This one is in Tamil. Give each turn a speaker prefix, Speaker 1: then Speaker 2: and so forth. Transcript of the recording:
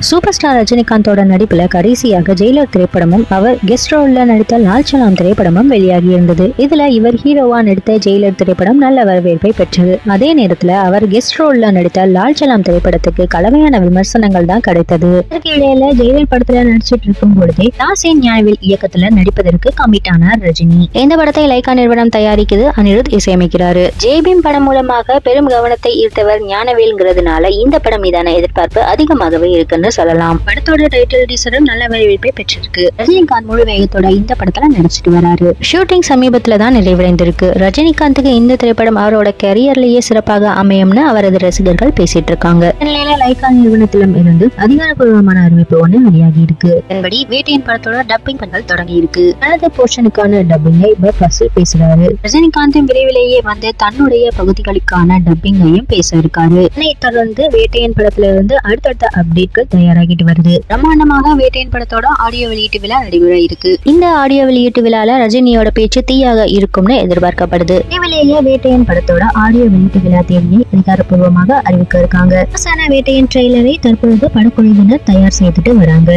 Speaker 1: சூப்பர் ஸ்டார் ரஜினிகாந்தோட நடிப்புல கடைசியாக ஜெயிலர் திரைப்படமும் அவர் கெஸ்ட் ரோல்ல நடித்த லால் சலாம் திரைப்படமும் வெளியாகி இருந்தது. இதுல இவர் ஹீரோவா நடித்த ஜெயிலர் திரைப்படம் நல்ல வரவேற்பை பெற்றது. அதே நேரத்துல அவர் கெஸ்ட் ரோல்ல நடித்த லால் சலாம் திரைப்படத்துக்கு கலவையான விமர்சனங்கள் தான் கிடைத்தது. இதற்கு இடையில ஜெயிலர் படத்துல நடிச்சிட்டு இருக்கும் பொழுதே தாசேன் ஞானவேல் இயக்கத்துல நடிப்பதற்கு கமிட் ஆனார் ரஜினி. இந்த படத்தை லைகா நிறுவனம் தயாரிக்குது, அனிருத் இசையமைக்கிறாரு. ஜேபீம் படம் மூலமாக பெரும் கவனத்தை ஈர்த்தவர் ஞானவேல்ங்கிறதுனால இந்த படம் மீதான எதிர்பார்ப்பு அதிகமாகவே இருக்குன்னு சொல்லலாம். படத்தோட டைட்டில் டீசரும் நல்ல வரவேற்பை பெற்றிருக்கு. ரஜினிகாந்த் முழு வேகத்தோட இந்த படத்துல நடிச்சிட்டு வராரு. ஷூட்டிங் சமீபத்துல தான் நிறைவடைந்திருக்கு. ரஜினிகாந்துக்கு இந்த திரைப்படம் அவரோட கரியர்லயே சிறப்பாக அமையும்னு அவரது ரசிகர்கள் பேசிட்டு இருக்காங்க. நிலையில லைகா நிறுவனத்திலும் இருந்து அதிகாரப்பூர்வமான அறிவிப்பு ஒண்ணு வெளியாகி இருக்கு. அதன்படி வேட்டையன் படத்தோட டப்பிங் பணிகள் தொடங்கி இருக்கு. தனது போர்ஷனுக்கான டப்பிங்கை பஸ்ஸில் பேசுறாரு. ரஜினிகாந்தும் விரைவிலேயே வந்து தன்னுடைய பகுதிகளுக்கான டப்பிங்கையும் பேச இருக்காரு. இதனை தொடர்ந்து வேட்டையன் படத்துல இருந்து அடுத்தடுத்த அப்டேட்கள் தயாராகிட்டு வருது. பிரம்மாண்டமாக வேட்டையன் படத்தோட ஆடியோ வெளியீட்டு விழா நடைபெற இருக்கு. இந்த ஆடியோ வெளியீட்டு விழால ரஜினியோட பேச்சு தீயாக இருக்கும்னு எதிர்பார்க்கப்படுது. விரைவிலேயே வேட்டையன் படத்தோட ஆடியோ வெளியீட்டு விழா தேதியை அதிகாரப்பூர்வமாக அறிவிக்க இருக்காங்க. வேட்டையன் ட்ரெய்லரை தற்பொழுது படக்குழுவினர் தயார் செய்துட்டு வராங்க.